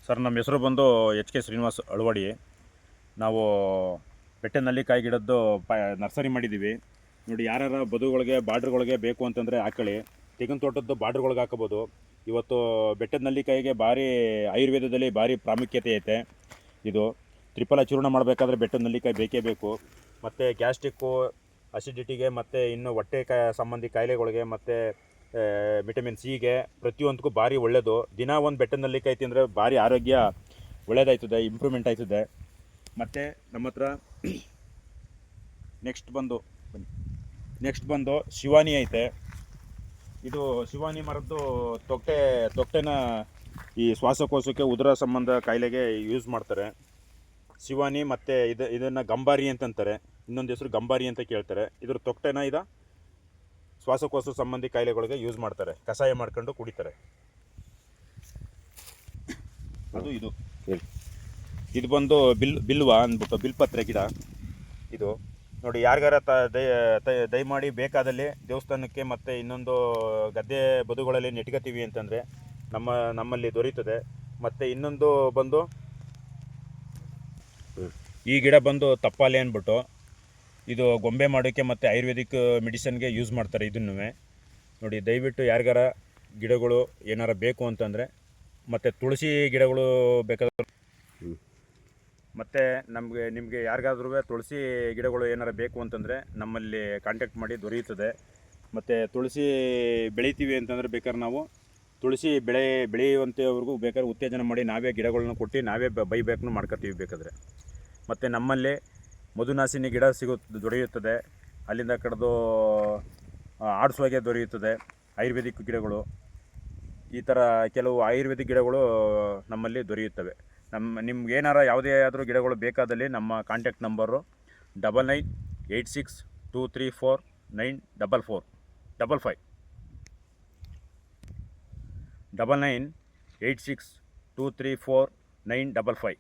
Sir, ನಮ್ಮ ಹೆಸರು ಬಂದು ಎಚ್ ಕೆ ಶ್ರೀನಿವಾಸ್ ಅಳವಾಡಿ. ನಾವು ಬೆಟ್ಟನಲ್ಲಿಕಾಯಿ ಗಿಡದ್ದು ನರ್ಸರಿ ಮಾಡಿದ್ದೀವಿ. ನೋಡಿ, ಯಾರ್ಯಾರ ಬದುಗಳಿಗೆ ಬಾರ್ಡ್ರ್ಗಳಿಗೆ ಬೇಕು ಅಂತಂದರೆ ಹಾಕೊಳ್ಳಿ. ತೆಂಗಿನ ತೋಟದ್ದು ಬಾರ್ಡ್ರ್ಗಳಿಗೆ ಹಾಕೋಬೋದು. ಇವತ್ತು ಬೆಟ್ಟದ ನಲ್ಲಿಕಾಯಿಗೆ ಭಾರಿ ಆಯುರ್ವೇದದಲ್ಲಿ ಭಾರಿ ಪ್ರಾಮುಖ್ಯತೆ ಐತೆ. ಇದು ತ್ರಿಫಲ ಚೂರ್ಣ ಮಾಡಬೇಕಾದ್ರೆ ಬೆಟ್ಟದ ನಲ್ಲಿಕಾಯಿ ಬೇಕೇ ಬೇಕು. ಮತ್ತು ಗ್ಯಾಸ್ಟ್ರಿಕ್ಕು, ಅಸಿಡಿಟಿಗೆ ಮತ್ತು ಇನ್ನು ಹೊಟ್ಟೆ ಸಂಬಂಧಿ ಕಾಯಿಲೆಗಳಿಗೆ ಮತ್ತು ವಿಟಮಿನ್ ಸಿಗೆ ಪ್ರತಿಯೊಂದಕ್ಕೂ ಭಾರಿ ಒಳ್ಳೆಯದು. ದಿನ ಒಂದು ಬೆಟ್ಟದ ನಲ್ಲಿಕಾಯಿ ತಿಂದರೆ ಭಾರಿ ಆರೋಗ್ಯ ಒಳ್ಳೆಯದಾಯ್ತದೆ, ಇಂಪ್ರೂವ್ಮೆಂಟ್ ಆಯ್ತದೆ. ಮತ್ತು ನಮ್ಮ ಹತ್ರ ನೆಕ್ಸ್ಟ್ ಬಂದು ಶಿವಾನಿ ಐತೆ. ಇದು ಶಿವಾನಿ ಮರದ್ದು ತೊಟ್ಟೆನ ಈ ಶ್ವಾಸಕೋಶಕ್ಕೆ, ಉದರ ಸಂಬಂಧ ಕಾಯಿಲೆಗೆ ಯೂಸ್ ಮಾಡ್ತಾರೆ ಶಿವಾನಿ. ಮತ್ತು ಇದನ್ನು ಗಂಬಾರಿ ಅಂತಂತಾರೆ, ಇನ್ನೊಂದು ಹೆಸರು ಗಂಬಾರಿ ಅಂತ ಕೇಳ್ತಾರೆ. ಇದ್ರ ತೊಟ್ಟೆನ ಶ್ವಾಸಕೋಶ ಸಂಬಂಧಿ ಕಾಯಿಲೆಗಳಿಗೆ ಯೂಸ್ ಮಾಡ್ತಾರೆ, ಕಷಾಯ ಮಾಡ್ಕೊಂಡು ಕುಡಿತಾರೆ. ಅದು ಇದು ಬಂದು ಬಿಲ್ವ ಅಂದ್ಬಿಟ್ಟು ಬಿಲ್ಪತ್ರೆ ಗಿಡ. ಇದು ನೋಡಿ, ಯಾರಿಗಾರ ದಯಮಾಡಿ ಬೇಕಾದಲ್ಲಿ ದೇವಸ್ಥಾನಕ್ಕೆ ಮತ್ತು ಇನ್ನೊಂದು ಗದ್ದೆ ಬದುಗಳಲ್ಲಿ ನೆಟ್ಕೋತೀವಿ ಅಂತಂದರೆ ನಮ್ಮಲ್ಲಿ ದೊರೀತದೆ. ಮತ್ತು ಇನ್ನೊಂದು ಬಂದು ಈ ಗಿಡ ಬಂದು ತಪ್ಪಾಲೆ ಅಂದ್ಬಿಟ್ಟು, ಇದು ಗೊಂಬೆ ಮಾಡೋಕ್ಕೆ ಮತ್ತು ಆಯುರ್ವೇದಿಕ್ ಮೆಡಿಸನ್ಗೆ ಯೂಸ್ ಮಾಡ್ತಾರೆ. ಇದನ್ನು ನೋಡಿ, ದಯವಿಟ್ಟು ಯಾರಿಗಾರ ಗಿಡಗಳು ಏನಾರ ಬೇಕು ಅಂತಂದರೆ, ಮತ್ತು ತುಳಸಿ ಗಿಡಗಳು ಬೇಕಾದ್ರೆ, ಮತ್ತು ನಿಮಗೆ ಯಾರಿಗಾದ್ರೂ ತುಳಸಿ ಗಿಡಗಳು ಏನಾರು ಬೇಕು ಅಂತಂದರೆ ನಮ್ಮಲ್ಲಿ ಕಾಂಟ್ಯಾಕ್ಟ್ ಮಾಡಿ ದೊರೆಯುತ್ತದೆ. ಮತ್ತು ತುಳಸಿ ಬೆಳಿತೀವಿ ಅಂತಂದರೆ ಬೇಕಾದ್ರೆ ನಾವು ತುಳಸಿ ಬೆಳೆಯುವಂಥವ್ರಿಗೂ ಬೇಕಾದ್ರೆ ಉತ್ತೇಜನ ಮಾಡಿ ನಾವೇ ಗಿಡಗಳನ್ನ ಕೊಟ್ಟು ನಾವೇ ಬೈಬ್ಯಾಕ್ನು ಮಾಡ್ಕೊತೀವಿ ಬೇಕಾದರೆ. ಮತ್ತು ನಮ್ಮಲ್ಲಿ ಮಧುನಾಸಿನಿ ಗಿಡ ದೊರೆಯುತ್ತದೆ. ಅಲ್ಲಿಂದ ಕಡಿದು ಆಡಿಸುವಾಗೆ ದೊರೆಯುತ್ತದೆ ಆಯುರ್ವೇದಿಕ್ ಗಿಡಗಳು. ಈ ಥರ ಕೆಲವು ಆಯುರ್ವೇದಿಕ್ ಗಿಡಗಳು ನಮ್ಮಲ್ಲಿ ದೊರೆಯುತ್ತವೆ. ನಿಮ್ಗೆ ಏನಾರ ಯಾವುದೇ ಆದರೂ ಗಿಡಗಳು ಬೇಕಾದಲ್ಲಿ ನಮ್ಮ ಕಾಂಟ್ಯಾಕ್ಟ್ ನಂಬರು 9986234944 55 9986234955.